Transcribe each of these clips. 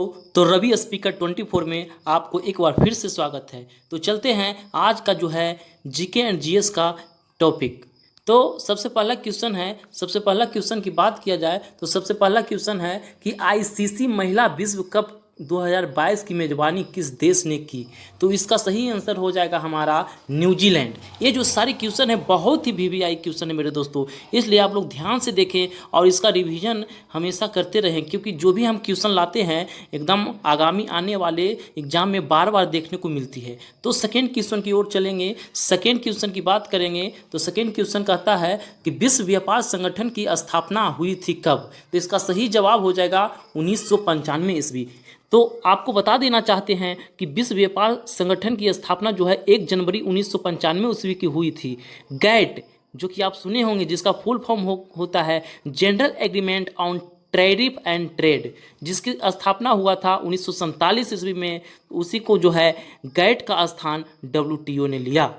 तो रवि स्पीकर 24 में आपको एक बार फिर से स्वागत है। तो चलते हैं आज का जो है जीके एंड जीएस का टॉपिक। तो सबसे पहला क्वेश्चन की बात किया जाए तो सबसे पहला क्वेश्चन है कि आईसीसी महिला विश्व कप 2022 की मेज़बानी किस देश ने की। तो इसका सही आंसर हो जाएगा हमारा न्यूजीलैंड। ये जो सारे क्वेश्चन है बहुत ही वीवीआई क्वेश्चन है मेरे दोस्तों, इसलिए आप लोग ध्यान से देखें और इसका रिवीजन हमेशा करते रहें, क्योंकि जो भी हम क्वेश्चन लाते हैं एकदम आगामी आने वाले एग्जाम में बार बार देखने को मिलती है। तो सेकेंड क्वेश्चन की ओर चलेंगे। सेकेंड क्वेश्चन की बात करेंगे तो सेकेंड क्वेश्चन कहता है कि विश्व व्यापार संगठन की स्थापना हुई थी कब। तो इसका सही जवाब हो जाएगा 1995 ईस्वी। तो आपको बता देना चाहते हैं कि विश्व व्यापार संगठन की स्थापना जो है 1 जनवरी 1995 ईस्वी की हुई थी। गैट, जो कि आप सुने होंगे, जिसका फुल फॉर्म होता है general agreement on tariff and trade, जिसकी स्थापना हुआ था 1947 ईस्वी में। उसी को जो है गैट का स्थान डब्ल्यूटीओ ने लिया।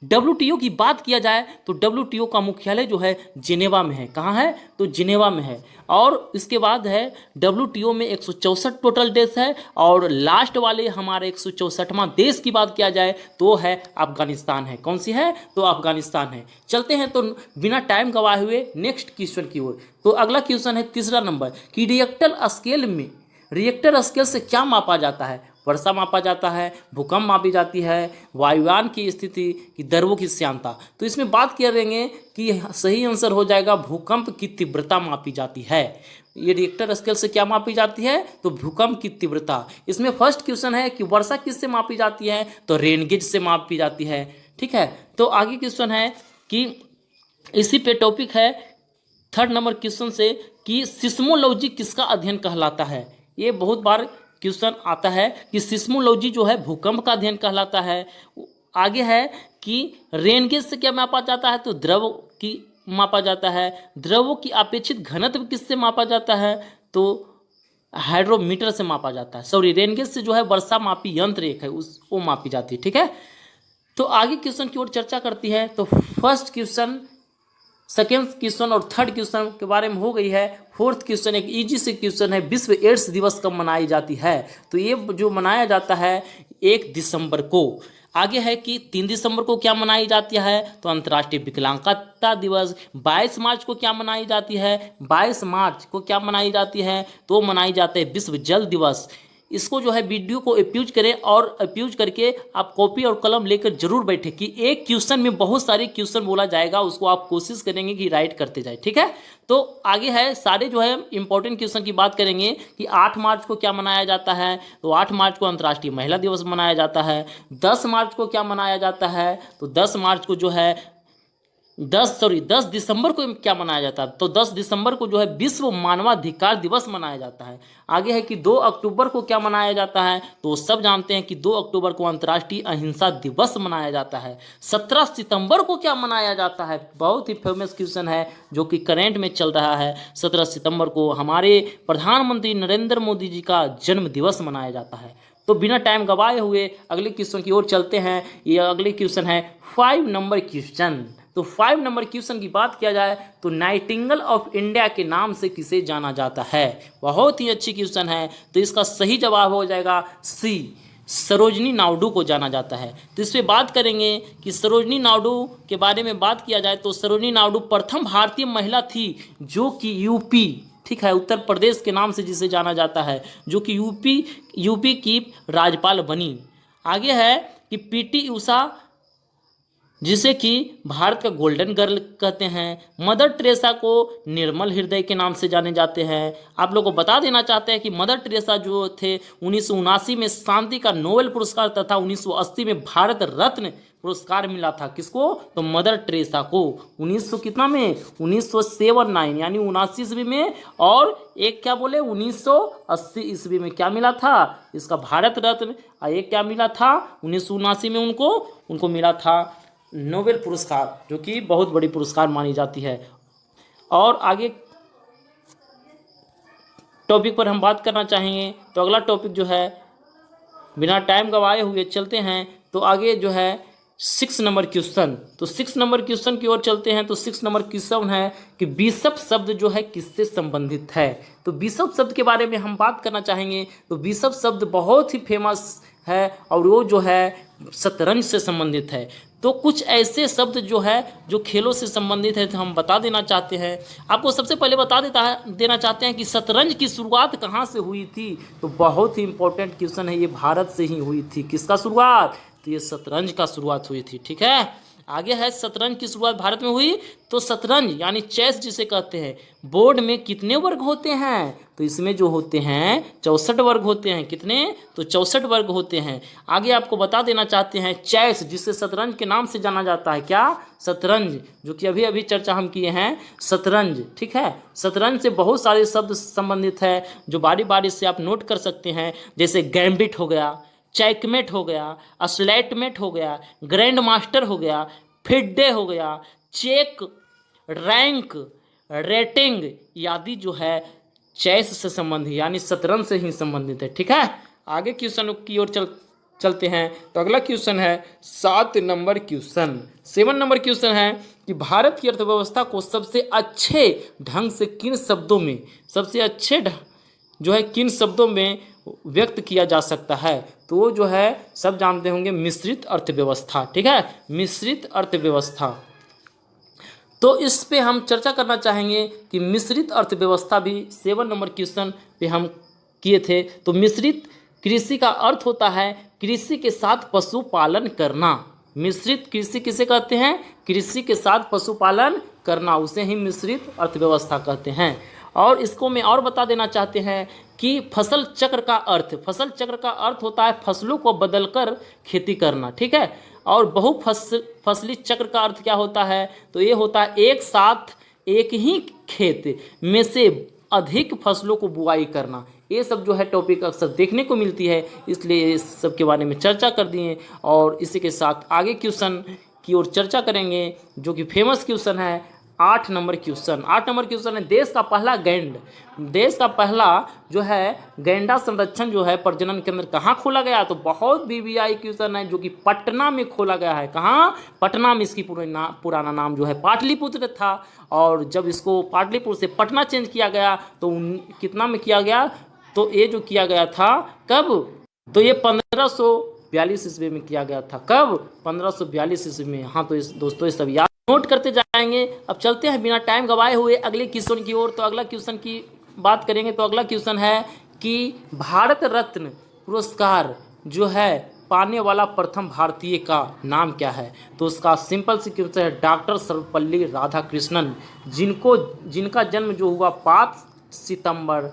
डब्ल्यूटीओ की बात किया जाए तो डब्ल्यूटीओ का मुख्यालय जो है जिनेवा में है। कहाँ है? तो जिनेवा में है। और इसके बाद है डब्ल्यूटीओ में 164 टोटल देश है, और लास्ट वाले हमारे 164वां देश की बात किया जाए तो है अफगानिस्तान है। कौन सी है? तो अफगानिस्तान है। चलते हैं तो बिना टाइम गवाए हुए नेक्स्ट क्वेश्चन की ओर। तो अगला क्वेश्चन है तीसरा नंबर कि रिएक्टर स्केल से क्या मापा जाता है। वर्षा मापा जाता है, भूकंप मापी जाती है, वायुयान की स्थिति की द्रवों की श्यानता। तो इसमें बात करेंगे कि सही आंसर हो जाएगा भूकंप की तीव्रता मापी जाती है। ये रिएक्टर स्केल से क्या मापी जाती है? तो भूकंप की तीव्रता। इसमें फर्स्ट क्वेश्चन है कि वर्षा किससे मापी जाती है, तो रेन गेज से मापी जाती है। ठीक है, तो आगे क्वेश्चन है कि इसी पे टॉपिक है थर्ड नंबर क्वेश्चन से कि सिस्मोलॉजी किसका अध्ययन कहलाता है। ये बहुत बार क्वेश्चन आता है कि सिस्मोलॉजी जो है भूकंप का अध्ययन कहलाता है। आगे है कि रेन गेज से क्या मापा जाता है, तो द्रव की मापा जाता है। द्रवों की अपेक्षित घनत्व किससे मापा जाता है, तो हाइड्रोमीटर से मापा जाता है। सॉरी, रेन गेज से जो है वर्षा मापी यंत्र एक है, वो मापी जाती है। ठीक है, तो आगे क्वेश्चन की ओर चर्चा करती है। तो फर्स्ट क्वेश्चन, सेकेंड क्वेश्चन और थर्ड क्वेश्चन के बारे में हो गई है। फोर्थ क्वेश्चन एक इजी से क्वेश्चन है, विश्व एड्स दिवस कब मनाई जाती है। तो ये जो मनाया जाता है 1 दिसंबर को। आगे है कि 3 दिसंबर को क्या मनाई जाती है, तो अंतर्राष्ट्रीय विकलांगता दिवस। 22 मार्च को क्या मनाई जाती है, 22 मार्च को क्या मनाई जाती है, तो मनाई जाती है विश्व जल दिवस। इसको जो है वीडियो को अप्यूज करें और अप्यूज करके आप कॉपी और कलम लेकर जरूर बैठे कि एक क्वेश्चन में बहुत सारे क्वेश्चन बोला जाएगा, उसको आप कोशिश करेंगे कि राइट करते जाए। ठीक है, तो आगे है सारे जो है इंपॉर्टेंट क्वेश्चन की बात करेंगे कि 8 मार्च को क्या मनाया जाता है, तो 8 मार्च को अंतर्राष्ट्रीय महिला दिवस मनाया जाता है। 10 मार्च को क्या मनाया जाता है, तो 10 मार्च को जो है 10 दिसंबर को क्या मनाया जाता है, तो 10 दिसंबर को जो है विश्व मानवाधिकार दिवस मनाया जाता है। आगे है कि 2 अक्टूबर को क्या मनाया जाता है, तो सब जानते हैं कि 2 अक्टूबर को अंतर्राष्ट्रीय अहिंसा दिवस मनाया जाता है। 17 सितंबर को क्या मनाया जाता है, बहुत ही फेमस क्वेश्चन है जो कि करेंट में चल रहा है। 17 सितंबर को हमारे प्रधानमंत्री नरेंद्र मोदी जी का जन्म दिवस मनाया जाता है। तो बिना टाइम गवाए हुए अगले क्वेश्चन की ओर चलते हैं। ये अगले क्वेश्चन है 5 नंबर क्वेश्चन। तो 5 नंबर क्वेश्चन की बात किया जाए तो नाइटिंगेल ऑफ इंडिया के नाम से किसे जाना जाता है। बहुत ही अच्छी क्वेश्चन है। तो इसका सही जवाब हो जाएगा सी, सरोजनी नायडू को जाना जाता है। तो इस पर बात करेंगे कि सरोजनी नायडू के बारे में बात किया जाए तो सरोजनी नायडू प्रथम भारतीय महिला थी जो कि यूपी, ठीक है, उत्तर प्रदेश के नाम से जिसे जाना जाता है, जो कि यूपी की राज्यपाल बनी। आगे है कि पीटी उषा, जिसे कि भारत का गोल्डन गर्ल कहते हैं। मदर टेरेसा को निर्मल हृदय के नाम से जाने जाते हैं। आप लोगों को बता देना चाहते हैं कि मदर टेरेसा जो थे 1979 में शांति का नोबेल पुरस्कार तथा 1980 में भारत रत्न पुरस्कार मिला था। किसको? तो मदर टेरेसा को 1900 कितना में 1979 यानी 79 ईस्वी में, और एक क्या बोले 1980 ईस्वी में क्या मिला था, इसका भारत रत्न। और एक क्या मिला था 1979 में उनको मिला था नोबेल पुरस्कार, जो कि बहुत बड़ी पुरस्कार मानी जाती है। और आगे टॉपिक पर हम बात करना चाहेंगे तो अगला टॉपिक जो है बिना टाइम गवाए हुए चलते हैं। तो आगे जो है 6 नंबर क्वेश्चन। तो 6 नंबर क्वेश्चन की ओर चलते हैं। तो 6 नंबर क्वेश्चन है कि बिशप शब्द जो है किससे संबंधित है। तो बिशप शब्द के बारे में हम बात करना चाहेंगे। तो बिशप शब्द बहुत ही फेमस है और वो जो है शतरंज से संबंधित है। तो कुछ ऐसे शब्द जो है जो खेलों से संबंधित है तो हम बता देना चाहते हैं। आपको सबसे पहले देना चाहते हैं कि शतरंज की शुरुआत कहाँ से हुई थी। तो बहुत ही इंपॉर्टेंट क्वेश्चन है, ये भारत से ही हुई थी। किसका शुरुआत? तो ये शतरंज का शुरुआत हुई थी। ठीक है, आगे है शतरंज की शुरुआत भारत में हुई। तो शतरंज यानी चेस जिसे कहते हैं, बोर्ड में कितने वर्ग होते हैं? तो इसमें जो होते हैं 64 वर्ग होते हैं। कितने? तो 64 वर्ग होते हैं। आगे आपको बता देना चाहते हैं चेस जिसे शतरंज के नाम से जाना जाता है। क्या? शतरंज, जो कि अभी अभी चर्चा हम किए हैं शतरंज। ठीक है, शतरंज से बहुत सारे शब्द संबंधित है जो बारी बारी से आप नोट कर सकते हैं। जैसे गैम्बिट हो गया, चेकमेट हो गया, स्लेटमेट हो गया, ग्रैंड मास्टर हो गया, फिडे हो गया, चेक, रैंक, रेटिंग आदि जो है चेस से संबंधित यानी शतरंज से ही संबंधित है। ठीक है, आगे क्वेश्चन की ओर चलते हैं। तो अगला क्वेश्चन है 7 नंबर क्वेश्चन। 7 नंबर क्वेश्चन है कि भारत की अर्थव्यवस्था को सबसे अच्छे ढंग से किन शब्दों में, सबसे अच्छे जो है किन शब्दों में व्यक्त किया जा सकता है। तो वो जो है सब जानते होंगे मिश्रित अर्थव्यवस्था। ठीक है, मिश्रित अर्थव्यवस्था। तो इस पे हम चर्चा करना चाहेंगे कि मिश्रित अर्थव्यवस्था भी 7 नंबर क्वेश्चन पे हम किए थे। तो मिश्रित कृषि का अर्थ होता है कृषि के साथ पशुपालन करना। मिश्रित कृषि किसे कहते हैं? कृषि के साथ पशुपालन करना, उसे ही मिश्रित अर्थव्यवस्था कहते हैं। और इसको मैं और बता देना चाहते हैं कि फसल चक्र का अर्थ, फसल चक्र का अर्थ होता है फसलों को बदलकर खेती करना। ठीक है, और फसली चक्र का अर्थ क्या होता है? तो ये होता है एक साथ एक ही खेत में से अधिक फसलों को बुआई करना। ये सब जो है टॉपिक अक्सर देखने को मिलती है, इसलिए इस सब के बारे में चर्चा कर दिए। और इसी के साथ आगे क्वेश्चन की ओर चर्चा करेंगे जो कि फेमस क्वेश्चन है 8 नंबर क्वेश्चन। 8 नंबर क्वेश्चन है देश का पहला गैंड, देश का पहला जो है गैंडा संरक्षण जो है प्रजनन केंद्र कहाँ खोला गया? तो बहुत बीबीआई क्वेश्चन है जो कि पटना में खोला गया है। कहाँ? पटना में। इसकी पुराना नाम जो है पाटलिपुत्र था, और जब इसको पाटलिपुत्र से पटना चेंज किया गया तो कितना में किया गया? तो ये जो किया गया था कब? तो ये 1542 ईस्वी में किया गया था। कब? 1542 ईस्वी में। हाँ, तो दोस्तों ये सब याद नोट करते जाएंगे। अब चलते हैं बिना टाइम गवाए हुए अगले क्वेश्चन की ओर। तो अगला क्वेश्चन की बात करेंगे। तो अगला क्वेश्चन है कि भारत रत्न पुरस्कार जो है पाने वाला प्रथम भारतीय का नाम क्या है? तो उसका सिंपल सी क्वेश्चन है डॉक्टर सर्वपल्ली राधाकृष्णन, जिनका जन्म जो हुआ 5 सितंबर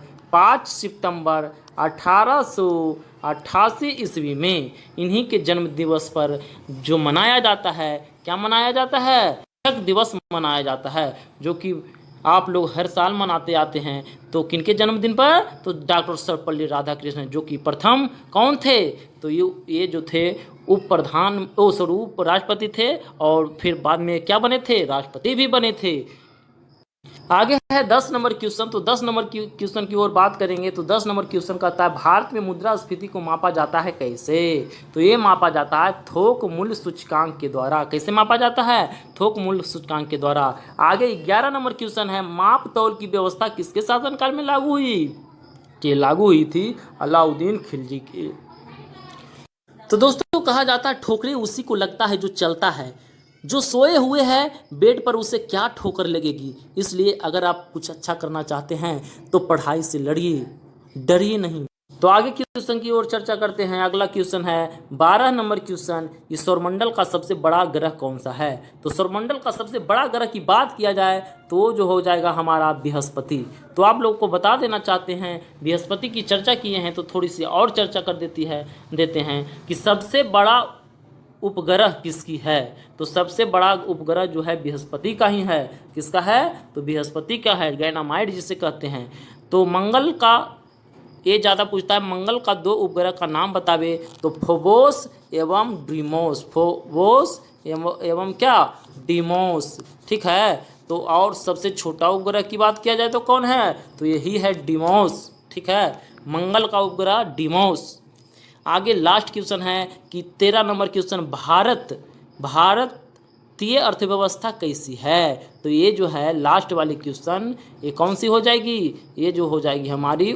1888 ईस्वी में। इन्हीं के जन्म दिवस पर जो मनाया जाता है, क्या मनाया जाता है? शिक्षक दिवस मनाया जाता है, जो कि आप लोग हर साल मनाते आते हैं। तो किनके जन्मदिन पर? तो डॉक्टर सर्वपल्ली राधाकृष्णन, जो कि प्रथम कौन थे? तो ये जो थे उप राष्ट्रपति थे, और फिर बाद में क्या बने थे? राष्ट्रपति भी बने थे। आगे है 10 नंबर क्वेश्चन। तो 10 नंबर क्वेश्चन की ओर बात करेंगे। तो 10 नंबर क्वेश्चन कहता है भारत में मुद्रास्फीति को मापा जाता है कैसे? तो ये मापा जाता है थोक मूल्य सूचकांक के द्वारा। कैसे मापा जाता है? थोक मूल्य सूचकांक के द्वारा। आगे 11 नंबर क्वेश्चन है माप तौल की व्यवस्था किसके शासनकाल में लागू हुई? ये लागू हुई थी अलाउद्दीन खिलजी के। तो दोस्तों कहा जाता है ठोकरे उसी को लगता है जो चलता है, जो सोए हुए हैं बेड पर उसे क्या ठोकर लगेगी। इसलिए अगर आप कुछ अच्छा करना चाहते हैं तो पढ़ाई से लड़िए, डरिए नहीं। तो आगे क्वेश्चन की ओर चर्चा करते हैं। अगला क्वेश्चन है 12 नंबर क्वेश्चन, ये सौरमंडल का सबसे बड़ा ग्रह कौन सा है? तो सौरमंडल का सबसे बड़ा ग्रह की बात किया जाए तो जो हो जाएगा हमारा बृहस्पति। तो आप लोग को बता देना चाहते हैं, बृहस्पति की चर्चा किए हैं तो थोड़ी सी और चर्चा कर देते हैं कि सबसे बड़ा उपग्रह किसकी है? तो सबसे बड़ा उपग्रह जो है बृहस्पति का ही है। किसका है? तो बृहस्पति का है, गैनामाइड जिसे कहते हैं। तो मंगल का ये ज़्यादा पूछता है, मंगल का 2 उपग्रह का नाम बतावे। तो फोबोस एवं डीमोस, फोबोस एवं क्या? डीमोस। ठीक है, तो और सबसे छोटा उपग्रह की बात किया जाए तो कौन है? तो यही है डीमोस। ठीक है, मंगल का उपग्रह डीमोस। आगे लास्ट क्वेश्चन है कि 13 नंबर क्वेश्चन, भारत भारतीय अर्थव्यवस्था कैसी है? तो ये जो है लास्ट वाली क्वेश्चन, ये कौन सी हो जाएगी? ये जो हो जाएगी हमारी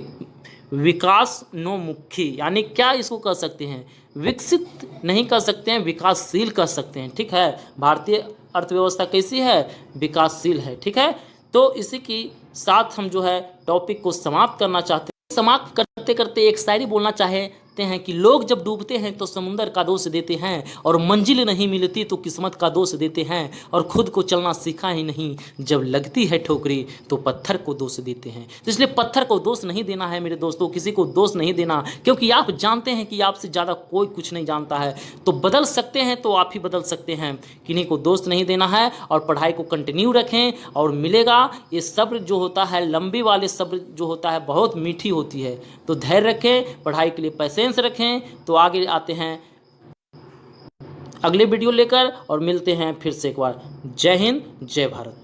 विकासोन्मुखी, यानी क्या इसको कह सकते हैं? विकसित नहीं कह सकते हैं, विकासशील कह सकते हैं। ठीक है, भारतीय अर्थव्यवस्था कैसी है? विकासशील है। ठीक है, तो इसी के साथ हम जो है टॉपिक को समाप्त करना चाहते हैं। समाप्त करते करते एक शायरी बोलना चाहते हैं कि लोग जब डूबते हैं तो समुंदर का दोष देते हैं, और मंजिल नहीं मिलती तो किस्मत का दोष देते हैं, और खुद को चलना सीखा ही नहीं, जब लगती है ठोकरी तो पत्थर को दोष देते हैं। तो इसलिए पत्थर को दोष नहीं देना है मेरे दोस्तों, किसी को दोष नहीं देना, क्योंकि आप जानते हैं कि आपसे ज़्यादा कोई कुछ नहीं जानता है। तो बदल सकते हैं तो आप ही बदल सकते हैं, किन्हीं को दोष नहीं देना है, और पढ़ाई को कंटिन्यू रखें और मिलेगा। ये सब्र जो होता है, लंबी वाले सब्र जो होता है बहुत मीठी होती है। तो धैर्य रखें, पढ़ाई के लिए पैसेंस रखें। तो आगे आते हैं अगले वीडियो लेकर और मिलते हैं फिर से एक बार। जय हिंद, जय भारत।